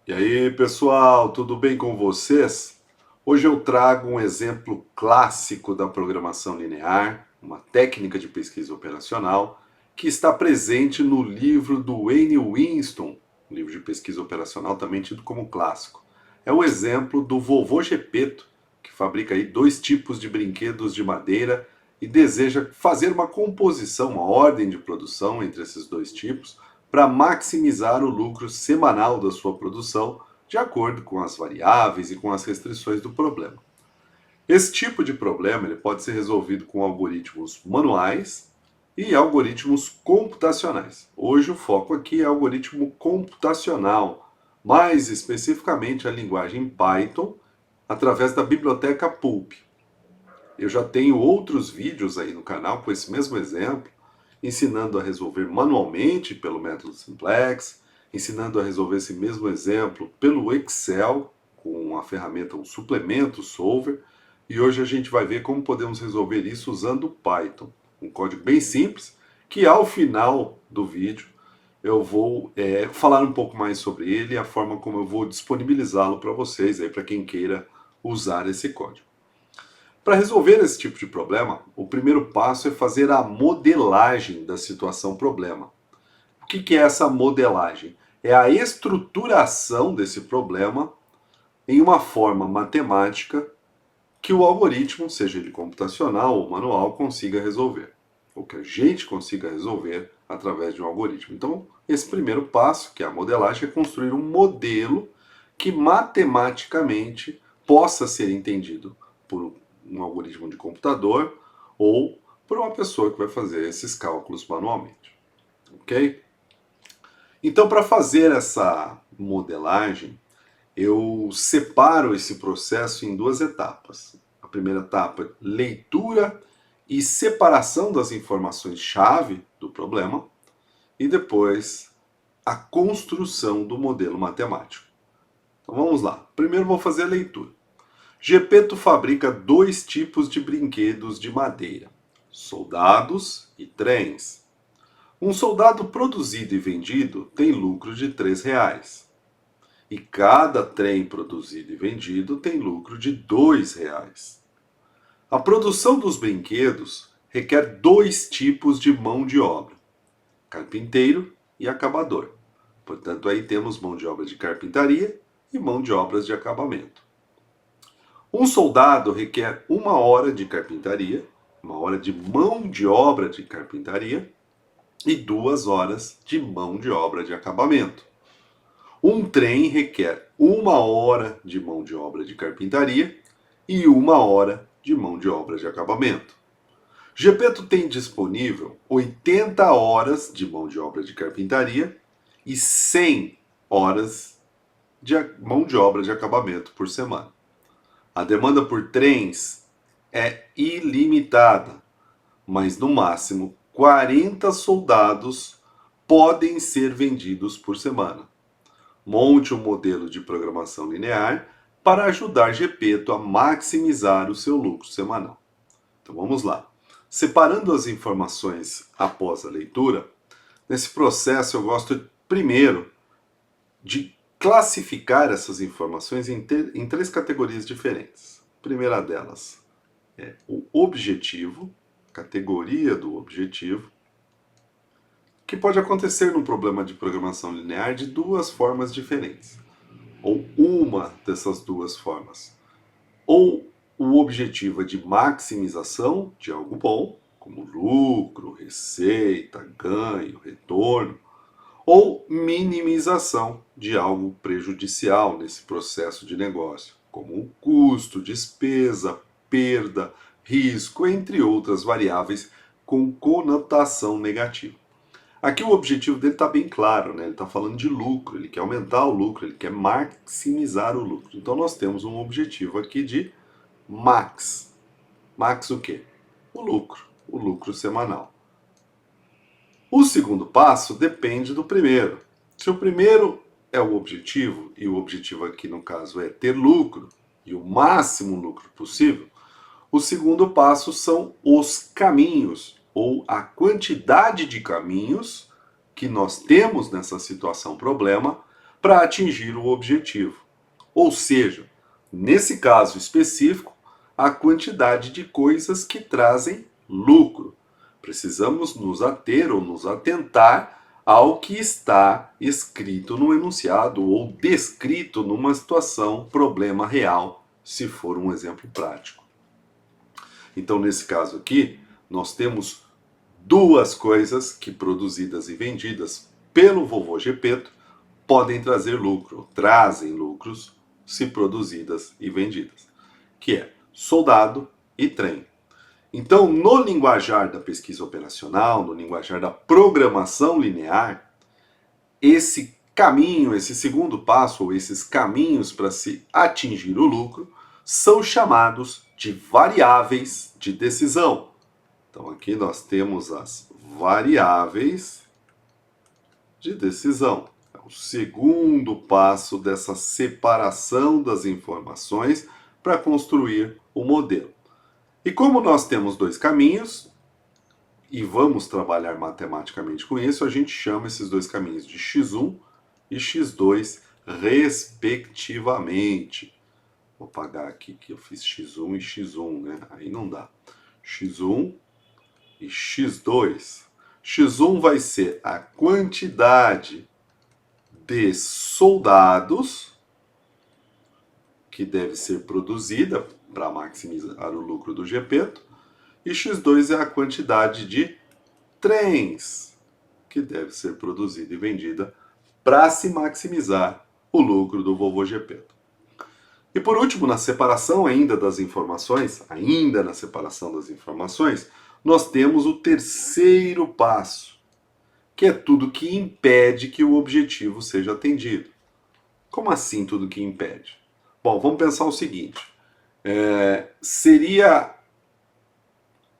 E aí, pessoal, tudo bem com vocês? Hoje eu trago um exemplo clássico da programação linear, uma técnica de pesquisa operacional que está presente no livro do Wayne Winston, um livro de pesquisa operacional também tido como clássico. É o exemplo do vovô Gepeto, que fabrica aí dois tipos de brinquedos de madeira e deseja fazer uma composição, uma ordem de produção entre esses dois tipos para maximizar o lucro semanal da sua produção, de acordo com as variáveis e com as restrições do problema. Esse tipo de problema ele pode ser resolvido com algoritmos manuais e algoritmos computacionais. Hoje o foco aqui é algoritmo computacional, mais especificamente a linguagem Python, através da biblioteca Pulp. Eu já tenho outros vídeos aí no canal com esse mesmo exemplo, ensinando a resolver manualmente pelo método simplex, ensinando a resolver esse mesmo exemplo pelo Excel, com a ferramenta, um suplemento solver, e hoje a gente vai ver como podemos resolver isso usando o Python, um código bem simples, que ao final do vídeo eu vou falar um pouco mais sobre ele e a forma como eu vou disponibilizá-lo para vocês, aí para quem queira usar esse código. Para resolver esse tipo de problema, o primeiro passo é fazer a modelagem da situação problema. O que é essa modelagem? É a estruturação desse problema em uma forma matemática que o algoritmo, seja ele computacional ou manual, consiga resolver. Ou que a gente consiga resolver através de um algoritmo. Então, esse primeiro passo, que é a modelagem, é construir um modelo que matematicamente possa ser entendido por um algoritmo de computador ou por uma pessoa que vai fazer esses cálculos manualmente. Ok? Então, para fazer essa modelagem, eu separo esse processo em duas etapas. A primeira etapa, leitura e separação das informações-chave do problema, e depois a construção do modelo matemático. Então vamos lá. Primeiro vou fazer a leitura. Gepeto fabrica dois tipos de brinquedos de madeira: soldados e trens. Um soldado produzido e vendido tem lucro de R$ 3. E cada trem produzido e vendido tem lucro de R$ 2. A produção dos brinquedos requer dois tipos de mão de obra: carpinteiro e acabador. Portanto, aí temos mão de obra de carpintaria e mão de obras de acabamento. Um soldado requer 1 hora de carpintaria, 1 hora de mão de obra de carpintaria e 2 horas de mão de obra de acabamento. Um trem requer 1 hora de mão de obra de carpintaria e 1 hora de mão de obra de acabamento. Gepeto tem disponível 80 horas de mão de obra de carpintaria e 100 horas de mão de obra de acabamento por semana. A demanda por trens é ilimitada, mas no máximo 40 soldados podem ser vendidos por semana. Monte um modelo de programação linear para ajudar Gepeto a maximizar o seu lucro semanal. Então vamos lá. Separando as informações após a leitura, nesse processo eu gosto primeiro de classificar essas informações em 3 categorias diferentes. A primeira delas é o objetivo, categoria do objetivo, que pode acontecer num problema de programação linear de 2 formas diferentes, ou uma dessas 2 formas. Ou o objetivo é de maximização de algo bom, como lucro, receita, ganho, retorno, ou minimização de algo prejudicial nesse processo de negócio, como custo, despesa, perda, risco, entre outras variáveis com conotação negativa. Aqui o objetivo dele está bem claro, né? Ele está falando de lucro, ele quer aumentar o lucro, ele quer maximizar o lucro. Então nós temos um objetivo aqui de max. Max o quê? O lucro semanal. O segundo passo depende do primeiro. Se o primeiro é o objetivo, e o objetivo aqui no caso é ter lucro, e o máximo lucro possível, o segundo passo são os caminhos, ou a quantidade de caminhos que nós temos nessa situação problema para atingir o objetivo. Ou seja, nesse caso específico, a quantidade de coisas que trazem lucro. Precisamos nos ater ou nos atentar ao que está escrito no enunciado ou descrito numa situação, problema real, se for um exemplo prático. Então, nesse caso aqui, nós temos duas coisas que, produzidas e vendidas pelo vovô Gepeto, podem trazer lucro, trazem lucros se produzidas e vendidas, que é soldado e trem. Então, no linguajar da pesquisa operacional, no linguajar da programação linear, esse caminho, esse segundo passo, ou esses caminhos para se atingir o lucro, são chamados de variáveis de decisão. Então, aqui nós temos as variáveis de decisão. É o segundo passo dessa separação das informações para construir o modelo. E como nós temos dois caminhos, e vamos trabalhar matematicamente com isso, a gente chama esses dois caminhos de x1 e x2, respectivamente. Vou apagar aqui que eu fiz x1 e x1, né? Aí não dá. x1 e x2. x1 vai ser a quantidade de soldados que deve ser produzida para maximizar o lucro do Gepeto, e x2 é a quantidade de trens que deve ser produzida e vendida para se maximizar o lucro do vovô Gepeto. E por último, na separação ainda das informações, nós temos o terceiro passo, que é tudo que impede que o objetivo seja atendido. Como assim tudo que impede? Bom, vamos pensar o seguinte. Seria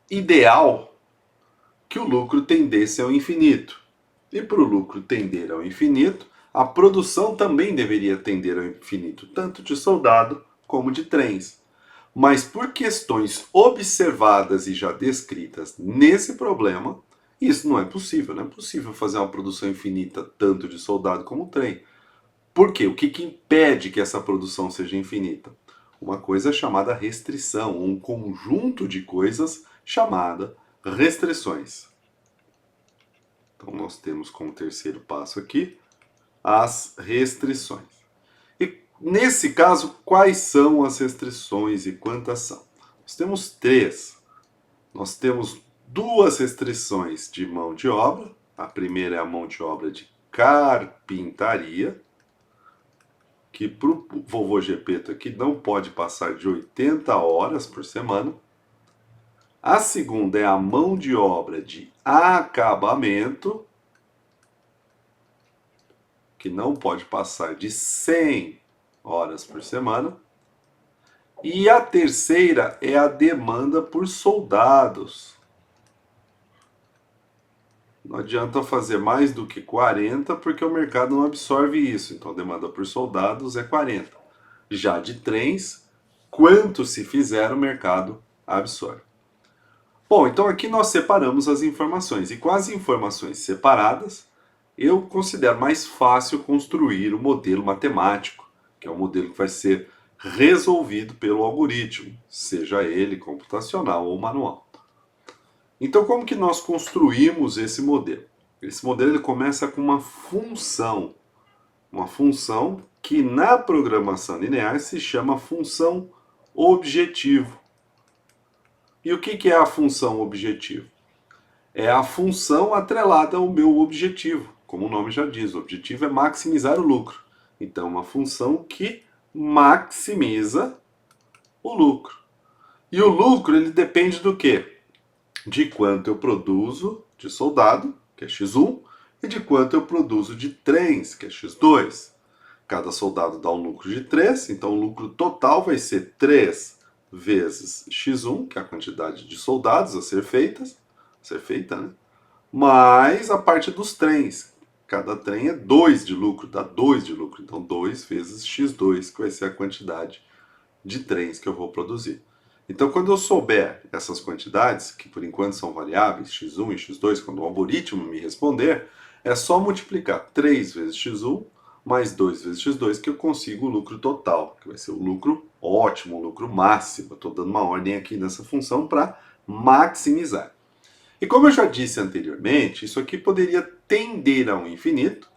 ideal que o lucro tendesse ao infinito. E para o lucro tender ao infinito, a produção também deveria tender ao infinito, tanto de soldado como de trens. Mas por questões observadas e já descritas nesse problema, isso não é possível. Não é possível fazer uma produção infinita tanto de soldado como trem. Por quê? O que impede que essa produção seja infinita? Uma coisa chamada restrição, um conjunto de coisas chamada restrições. Então nós temos como terceiro passo aqui as restrições. E nesse caso, quais são as restrições e quantas são? Nós temos três. Nós temos duas restrições de mão de obra. A primeira é a mão de obra de carpintaria, que para o vovô Gepeto aqui não pode passar de 80 horas por semana. A segunda é a mão de obra de acabamento, que não pode passar de 100 horas por semana. E a terceira é a demanda por soldados. Não adianta fazer mais do que 40, porque o mercado não absorve isso. Então, a demanda por soldados é 40. Já de trens, quanto se fizer, o mercado absorve. Bom, então aqui nós separamos as informações. E com as informações separadas, eu considero mais fácil construir o modelo matemático, que é o modelo que vai ser resolvido pelo algoritmo, seja ele computacional ou manual. Então, como que nós construímos esse modelo? Esse modelo ele começa com uma função que na programação linear se chama função objetivo. E o que é a função objetivo? É a função atrelada ao meu objetivo. Como o nome já diz, o objetivo é maximizar o lucro. Então, uma função que maximiza o lucro. E o lucro ele depende do quê? De quanto eu produzo de soldado, que é x1, e de quanto eu produzo de trens, que é x2. Cada soldado dá um lucro de 3, então o lucro total vai ser 3 vezes x1, que é a quantidade de soldados a ser feita, né? Mais a parte dos trens. Cada trem é 2 de lucro, dá 2 de lucro. Então 2 vezes x2, que vai ser a quantidade de trens que eu vou produzir. Então, quando eu souber essas quantidades, que por enquanto são variáveis, x1 e x2, quando o algoritmo me responder, é só multiplicar 3 vezes x1 mais 2 vezes x2, que eu consigo o lucro total, que vai ser o lucro ótimo, o lucro máximo. Eu estou dando uma ordem aqui nessa função para maximizar. E como eu já disse anteriormente, isso aqui poderia tender ao infinito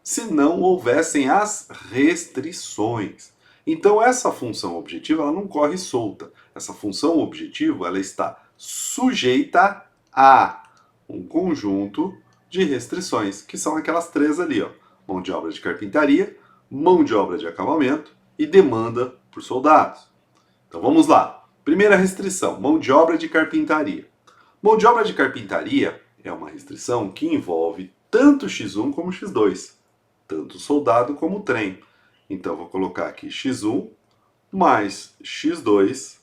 se não houvessem as restrições. Então essa função objetiva ela não corre solta. Essa função objetiva ela está sujeita a um conjunto de restrições, que são aquelas três ali, ó. Mão de obra de carpintaria, mão de obra de acabamento e demanda por soldados. Então vamos lá. Primeira restrição, mão de obra de carpintaria. Mão de obra de carpintaria é uma restrição que envolve tanto x1 como x2, tanto soldado como trem. Então vou colocar aqui x1 mais x2.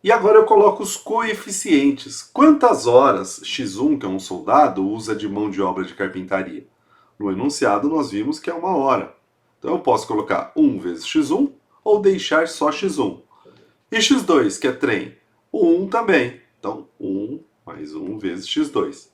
E agora eu coloco os coeficientes. Quantas horas x1, que é um soldado, usa de mão de obra de carpintaria? No enunciado nós vimos que é 1 hora. Então eu posso colocar 1 vezes x1 ou deixar só x1. E x2, que é trem? O 1 também. Então 1 mais 1 vezes x2.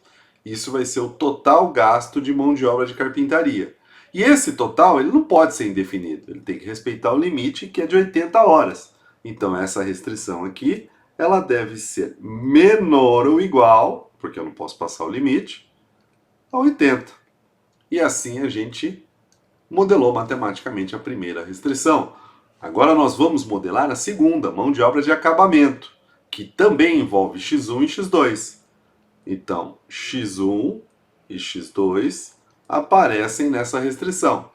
Isso vai ser o total gasto de mão de obra de carpintaria. E esse total ele não pode ser indefinido. Ele tem que respeitar o limite, que é de 80 horas. Então essa restrição aqui, ela deve ser menor ou igual, porque eu não posso passar o limite, a 80. E assim a gente modelou matematicamente a primeira restrição. Agora nós vamos modelar a segunda, mão de obra de acabamento, que também envolve x1 e x2. Então, x1 e x2 aparecem nessa restrição.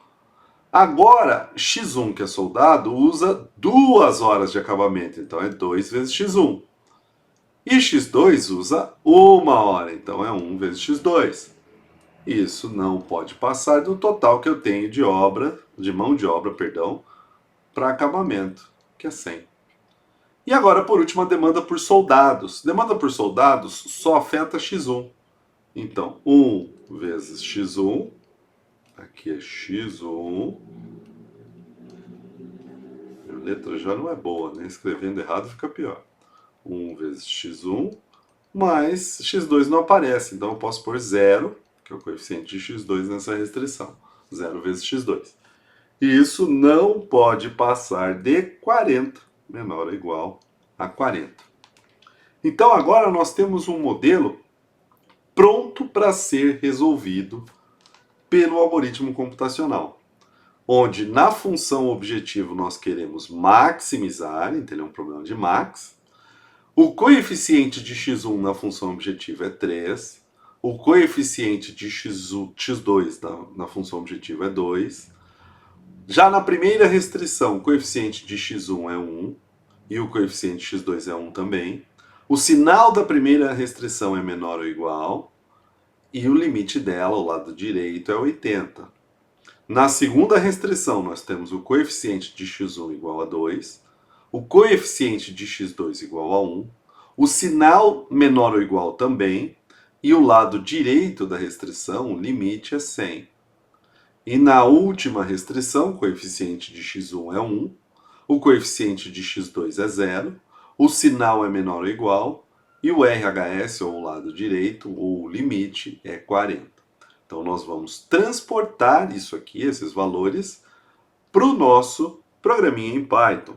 Agora, x1, que é soldado, usa 2 horas de acabamento, então é 2 vezes x1. E x2 usa 1 hora, então é 1 vezes x2. Isso não pode passar do total que eu tenho de obra, de mão de obra, perdão, para acabamento, que é 100. E agora, por último, a demanda por soldados. Demanda por soldados só afeta x1. Então, 1 vezes x1, aqui é x1. A letra já não é boa, né? Escrevendo errado fica pior. 1 vezes x1, mais x2 não aparece, então eu posso pôr 0, que é o coeficiente de x2 nessa restrição. 0 vezes x2. E isso não pode passar de 40, menor ou igual a 40. Então agora nós temos um modelo pronto para ser resolvido pelo algoritmo computacional, onde na função objetivo nós queremos maximizar, então ele é um problema de max. O coeficiente de x1 na função objetiva é 3, o coeficiente de x2 na função objetiva é 2. Já na primeira restrição, o coeficiente de x1 é 1 e o coeficiente de x2 é 1 também. O sinal da primeira restrição é menor ou igual e o limite dela, o lado direito, é 80. Na segunda restrição, nós temos o coeficiente de x1 igual a 2, o coeficiente de x2 igual a 1, o sinal menor ou igual também, e o lado direito da restrição, o limite é 100. E na última restrição, o coeficiente de x1 é 1, o coeficiente de x2 é 0, o sinal é menor ou igual, e o RHS, ou o lado direito, ou o limite, é 40. Então nós vamos transportar isso aqui, esses valores, para o nosso programinha em Python.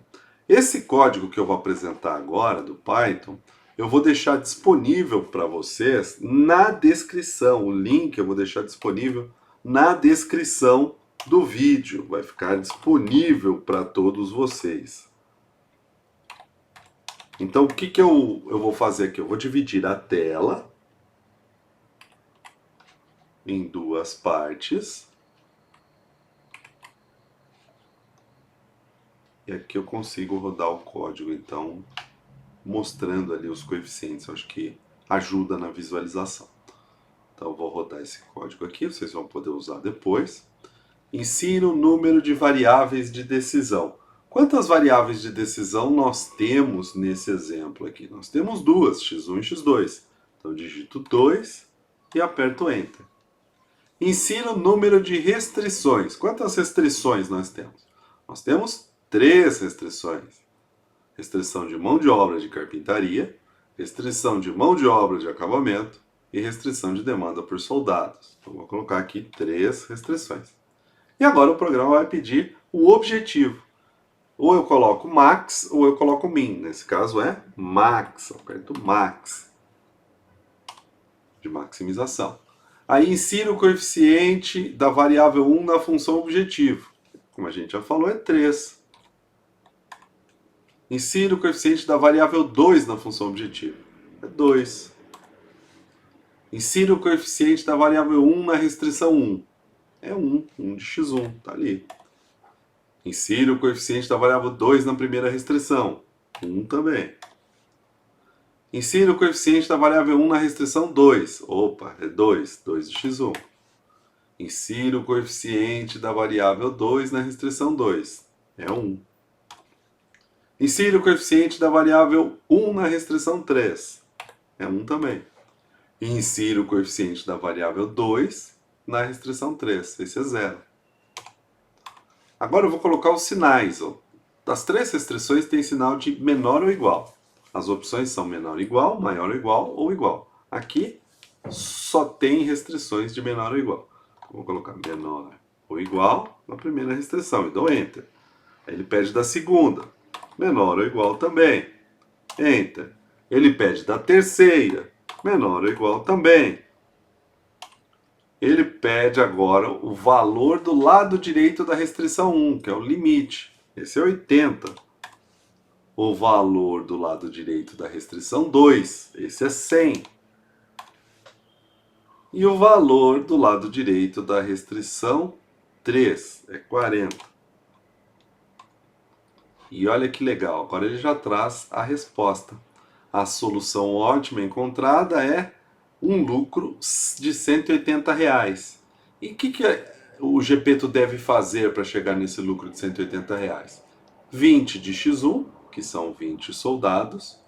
Esse código que eu vou apresentar agora, do Python, eu vou deixar disponível para vocês na descrição. O link eu vou deixar disponível na descrição do vídeo. Vai ficar disponível para todos vocês. Então, o que eu vou fazer aqui? Eu vou dividir a tela em duas partes. E aqui eu consigo rodar o código, então, mostrando ali os coeficientes. Eu acho que ajuda na visualização. Então, eu vou rodar esse código aqui, vocês vão poder usar depois. Insira o número de variáveis de decisão. Quantas variáveis de decisão nós temos nesse exemplo aqui? Nós temos duas, x1 e x2. Então, eu digito 2 e aperto Enter. Insira o número de restrições. Quantas restrições nós temos? Nós temos 3 restrições. Restrição de mão de obra de carpintaria, restrição de mão de obra de acabamento e restrição de demanda por soldados. Então, vou colocar aqui 3 restrições. E agora o programa vai pedir o objetivo. Ou eu coloco max ou eu coloco min. Nesse caso é max. Aperto max de maximização. Aí insira o coeficiente da variável 1 na função objetivo. Como a gente já falou, é 3. Insira o coeficiente da variável 2 na função objetivo. É 2. Insira o coeficiente da variável 1 na restrição 1. É 1. 1 de x1. Está ali. Insira o coeficiente da variável 2 na primeira restrição. 1 também. Insira o coeficiente da variável 1 na restrição 2. Opa, é 2. 2 de x1. Insira o coeficiente da variável 2 na restrição 2. É 1. Insira o coeficiente da variável 1 na restrição 3. É 1 também. E insira o coeficiente da variável 2 na restrição 3. Esse é 0. Agora eu vou colocar os sinais. Das 3 restrições tem sinal de menor ou igual. As opções são menor ou igual, maior ou igual ou igual. Aqui só tem restrições de menor ou igual. Vou colocar menor ou igual na primeira restrição e dou Enter. Aí ele pede da segunda. Menor ou igual também. Enter. Ele pede da terceira. Menor ou igual também. Ele pede agora o valor do lado direito da restrição 1, que é o limite. Esse é 80. O valor do lado direito da restrição 2, esse é 100. E o valor do lado direito da restrição 3 é 40. E olha que legal, agora ele já traz a resposta. A solução ótima encontrada é um lucro de R$180. E o que o Geppetto deve fazer para chegar nesse lucro de R$180? 20 de x1, que são 20 soldados,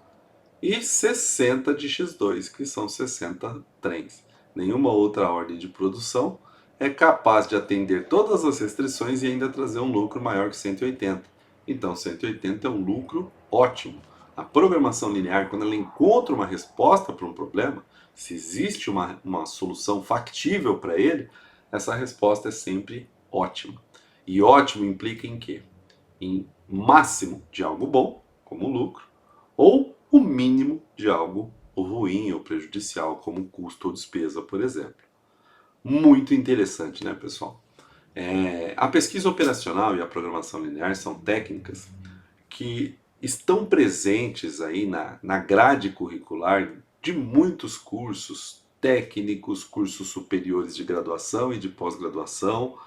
e 60 de x2, que são 60 trens. Nenhuma outra ordem de produção é capaz de atender todas as restrições e ainda trazer um lucro maior que 180. Então, 180 é um lucro ótimo. A programação linear, quando ela encontra uma resposta para um problema, se existe uma solução factível para ele, essa resposta é sempre ótima. E ótimo implica em quê? Em máximo de algo bom, como lucro, ou o mínimo de algo ruim ou prejudicial, como custo ou despesa, por exemplo. Muito interessante, né, pessoal? A pesquisa operacional e a programação linear são técnicas que estão presentes aí na grade curricular de muitos cursos técnicos, cursos superiores de graduação e de pós-graduação,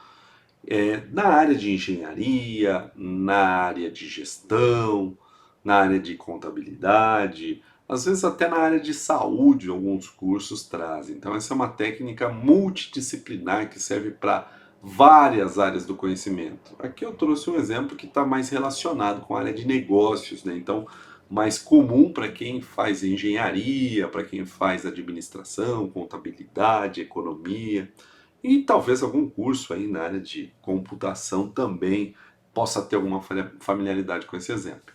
na área de engenharia, na área de gestão, na área de contabilidade, às vezes até na área de saúde, alguns cursos trazem. Então essa é uma técnica multidisciplinar que serve para várias áreas do conhecimento. Aqui eu trouxe um exemplo que está mais relacionado com a área de negócios, né? Então, mais comum para quem faz engenharia, para quem faz administração, contabilidade, economia, e talvez algum curso aí na área de computação também possa ter alguma familiaridade com esse exemplo.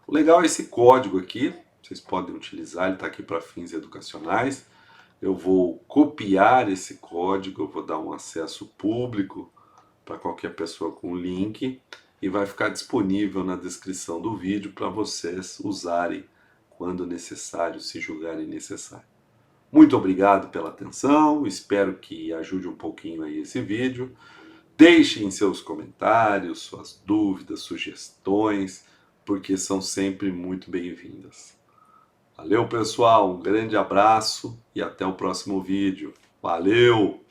O legal é esse código aqui, vocês podem utilizar, ele está aqui para fins educacionais. Eu vou copiar esse código, eu vou dar um acesso público para qualquer pessoa com link e vai ficar disponível na descrição do vídeo para vocês usarem quando necessário, se julgarem necessário. Muito obrigado pela atenção, espero que ajude um pouquinho aí esse vídeo. Deixem seus comentários, suas dúvidas, sugestões, porque são sempre muito bem-vindas. Valeu, pessoal, um grande abraço e até o próximo vídeo. Valeu!